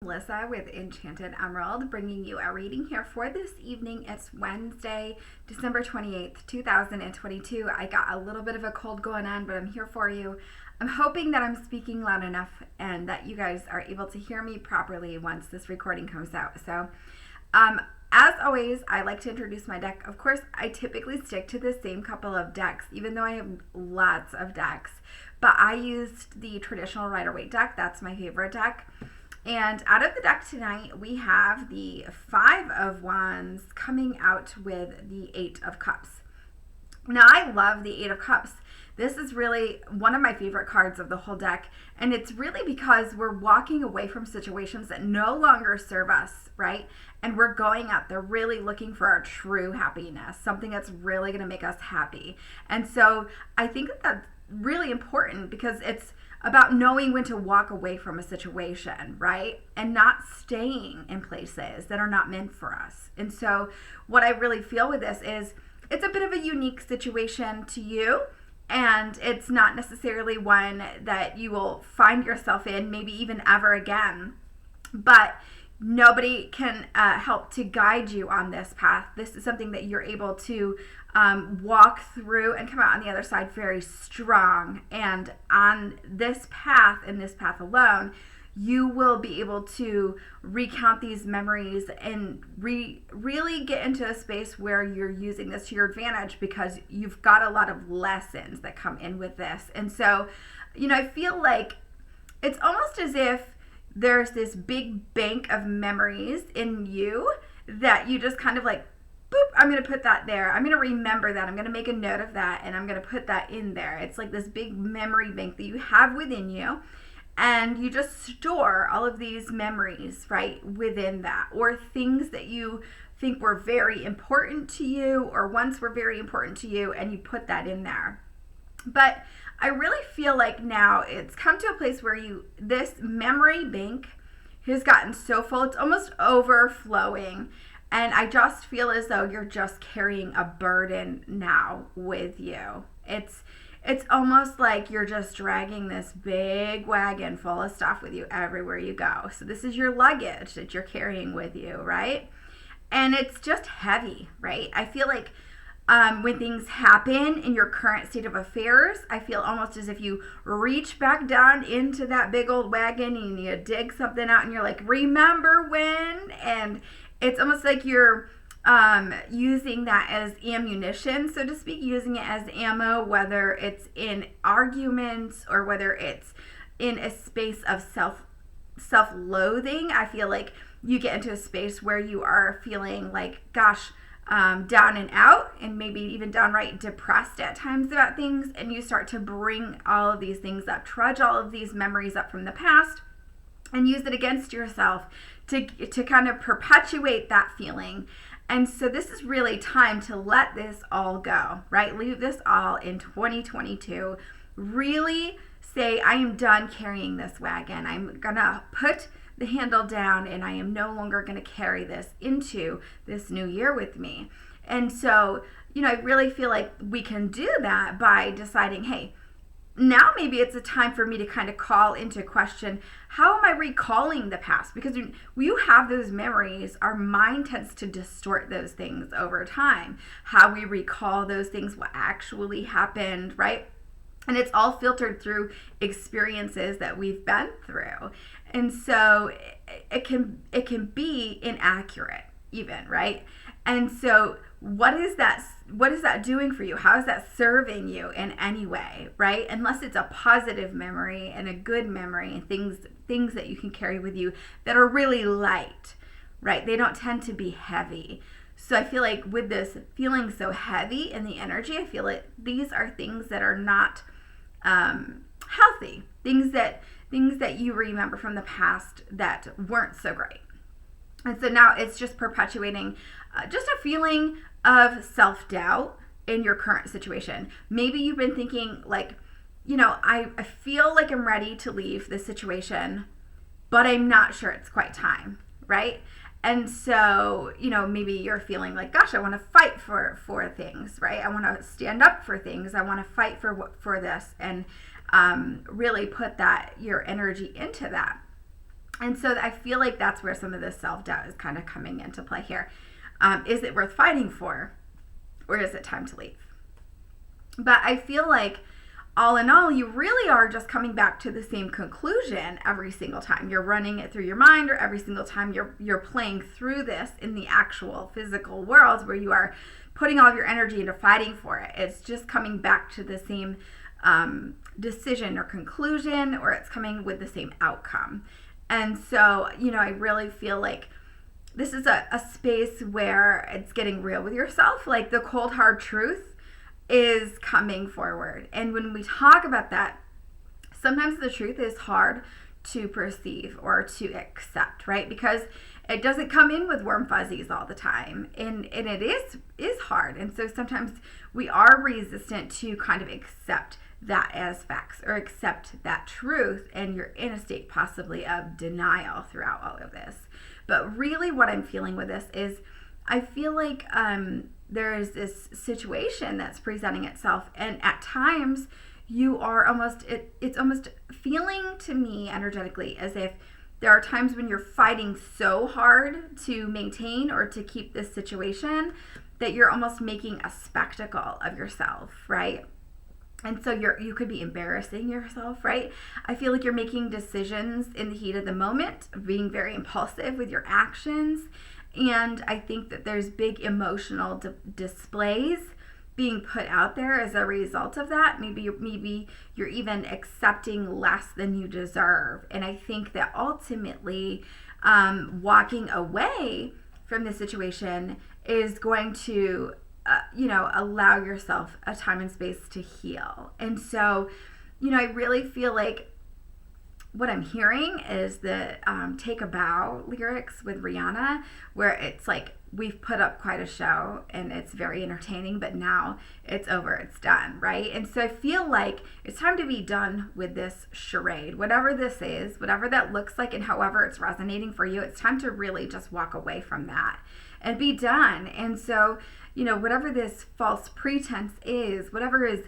Melissa with Enchanted Emerald, bringing you a reading here for this evening. It's Wednesday, December 28th, 2022. I got a little bit of a cold going on, but I'm here for you. I'm hoping that I'm speaking loud enough and that you guys are able to hear me properly once this recording comes out. So, as always, I like to introduce my deck. Of course, I typically stick to the same couple of decks, even though I have lots of decks. But I used the traditional Rider-Waite deck. That's my favorite deck. And out of the deck tonight, we have the Five of Wands coming out with the Eight of Cups. Now, I love the Eight of Cups. This is really one of my favorite cards of the whole deck. And it's really because we're walking away from situations that no longer serve us, right? And we're going out there really looking for our true happiness, something that's really going to make us happy. And so I think that that's really important because it's about knowing when to walk away from a situation, right? And not staying in places that are not meant for us. And so what I really feel with this is it's a bit of a unique situation to you, and it's not necessarily one that you will find yourself in, maybe even ever again. But nobody can help to guide you on this path. This is something that you're able to walk through and come out on the other side very strong. And on this path, and this path alone, you will be able to recount these memories and really get into a space where you're using this to your advantage because you've got a lot of lessons that come in with this. And so, I feel like it's almost as if there's this big bank of memories in you that you just kind of like, boop, I'm going to put that there. I'm going to remember that. I'm going to make a note of that, and I'm going to put that in there. It's like this big memory bank that you have within you, and you just store all of these memories, right, within that, or things that you think were very important to you or once were very important to you, and you put that in there. But I really feel like now it's come to a place where this memory bank has gotten so full, it's almost overflowing. And I just feel as though you're just carrying a burden now with you. It's almost like you're just dragging this big wagon full of stuff with you everywhere you go. So this is your luggage that you're carrying with you, right? And it's just heavy, right? I feel like when things happen in your current state of affairs, I feel almost as if you reach back down into that big old wagon and you dig something out and you're like, remember when? And it's almost like you're using that as ammunition, so to speak, using it as ammo, whether it's in arguments or whether it's in a space of self-loathing. I feel like you get into a space where you are feeling like, gosh, down and out, and maybe even downright depressed at times about things, and you start to bring all of these things up, trudge all of these memories up from the past, and use it against yourself to kind of perpetuate that feeling. And so this is really time to let this all go, right? Leave this all in 2022. Really say, I am done carrying this wagon. I'm gonna put the handle down, and I am no longer going to carry this into this new year with me. And so, I really feel like we can do that by deciding, hey, now maybe it's a time for me to kind of call into question, how am I recalling the past? Because when you have those memories, our mind tends to distort those things over time. How we recall those things, what actually happened, right? And it's all filtered through experiences that we've been through. And so it can be inaccurate even, right? And so what is that doing for you? How is that serving you in any way, right? Unless it's a positive memory and a good memory and things that you can carry with you that are really light, right? They don't tend to be heavy. So I feel like with this feeling so heavy in the energy, I feel like these are things that are not healthy, things that you remember from the past that weren't so great. And so now it's just perpetuating just a feeling of self-doubt in your current situation. Maybe you've been thinking like, I feel like I'm ready to leave this situation, but I'm not sure it's quite time, right? And so, maybe you're feeling like, gosh, I want to fight for things, right? I want to stand up for things. I want to fight for this and really put your energy into that. And so I feel like that's where some of this self-doubt is kind of coming into play here. Is it worth fighting for, or is it time to leave? But I feel like all in all, you really are just coming back to the same conclusion every single time. You're running it through your mind, or every single time you're playing through this in the actual physical world where you are putting all of your energy into fighting for it. It's just coming back to the same decision or conclusion, or it's coming with the same outcome. And so, I really feel like this is a space where it's getting real with yourself. Like the cold, hard truth is coming forward. And when we talk about that, sometimes the truth is hard to perceive or to accept, right? Because it doesn't come in with warm fuzzies all the time. And it is hard. And so sometimes we are resistant to kind of accept that as facts, or accept that truth, and you're in a state possibly of denial throughout all of this. But really what I'm feeling with this is I feel like there is this situation that's presenting itself, and at times you are it's almost feeling to me energetically as if there are times when you're fighting so hard to maintain or to keep this situation that you're almost making a spectacle of yourself, right? And so you could be embarrassing yourself, right? I feel like you're making decisions in the heat of the moment, being very impulsive with your actions. And I think that there's big emotional displays being put out there as a result of that. Maybe you're even accepting less than you deserve. And I think that ultimately walking away from the situation is going to allow yourself a time and space to heal. And so, I really feel like what I'm hearing is the Take a Bow lyrics with Rihanna, where it's like, we've put up quite a show and it's very entertaining, but now it's over, it's done, right? And so I feel like it's time to be done with this charade, whatever this is, whatever that looks like, and however it's resonating for you. It's time to really just walk away from that and be done. And so, whatever this false pretense is, whatever is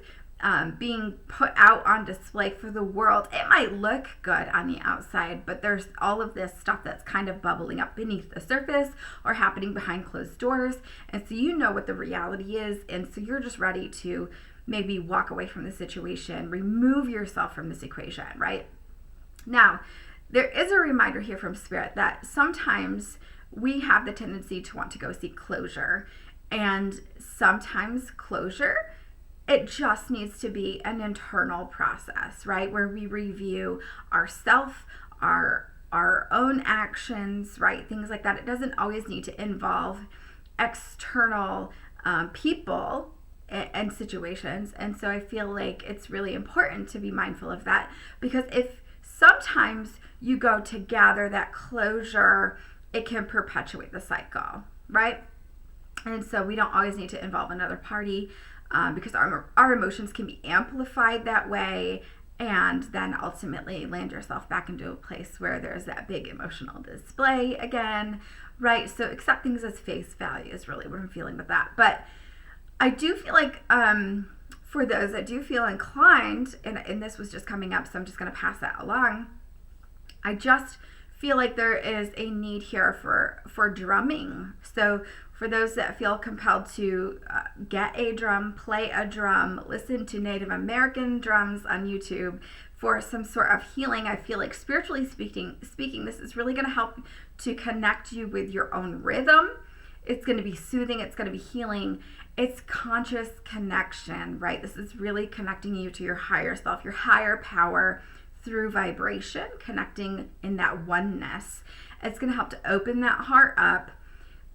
being put out on display for the world, it might look good on the outside, but there's all of this stuff that's kind of bubbling up beneath the surface or happening behind closed doors. And so what the reality is, and so you're just ready to maybe walk away from the situation, remove yourself from this equation, right? Now, there is a reminder here from Spirit that sometimes we have the tendency to want to go seek closure. And sometimes closure, it just needs to be an internal process, right? Where we review ourself, our own actions, right? Things like that. It doesn't always need to involve external people and situations. And so I feel like it's really important to be mindful of that, because if sometimes you go to gather that closure, it can perpetuate the cycle, right? And so we don't always need to involve another party because our emotions can be amplified that way, and then ultimately land yourself back into a place where there's that big emotional display again, right? So accept things as face value is really what I'm feeling with that. But I do feel like for those that do feel inclined, and this was just coming up, so I'm just going to pass that along, I just feel like there is a need here for drumming. So for those that feel compelled to get a drum, play a drum, listen to Native American drums on YouTube for some sort of healing, I feel like spiritually speaking, this is really going to help to connect you with your own rhythm. It's going to be soothing. It's going to be healing. It's conscious connection, right? This is really connecting you to your higher self, your higher power through vibration, connecting in that oneness. It's going to help to open that heart up,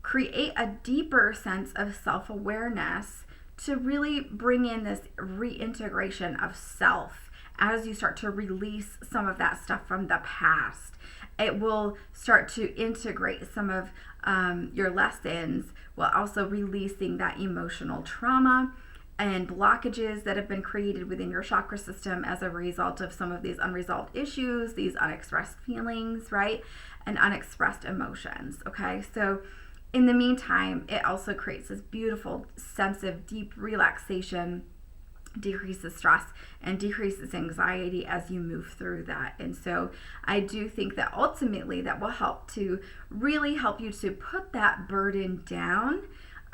create a deeper sense of self-awareness to really bring in this reintegration of self as you start to release some of that stuff from the past. It will start to integrate some of your lessons while also releasing that emotional trauma and blockages that have been created within your chakra system as a result of some of these unresolved issues, these unexpressed feelings, right? And unexpressed emotions, okay? So in the meantime, it also creates this beautiful sense of deep relaxation decreases stress and decreases anxiety as you move through that. And so I do think that ultimately that will help to really help you to put that burden down,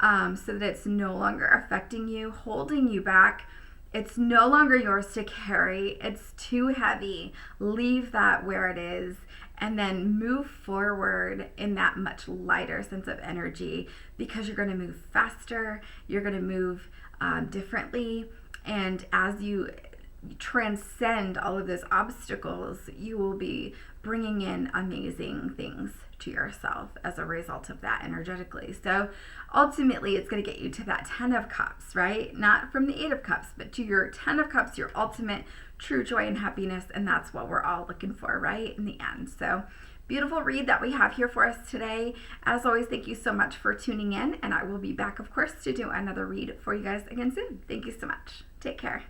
so that it's no longer affecting you, holding you back. It's no longer yours to carry. It's too heavy. Leave that where it is, and then move forward in that much lighter sense of energy, because you're going to move faster, you're going to move differently, and as you transcend all of those obstacles, you will be bringing in amazing things to yourself as a result of that energetically. So ultimately, it's going to get you to that 10 of Cups, right? Not from the 8 of Cups, but to your 10 of Cups, your ultimate true joy and happiness. And that's what we're all looking for, right? In the end. So beautiful read that we have here for us today. As always, thank you so much for tuning in. And I will be back, of course, to do another read for you guys again soon. Thank you so much. Take care.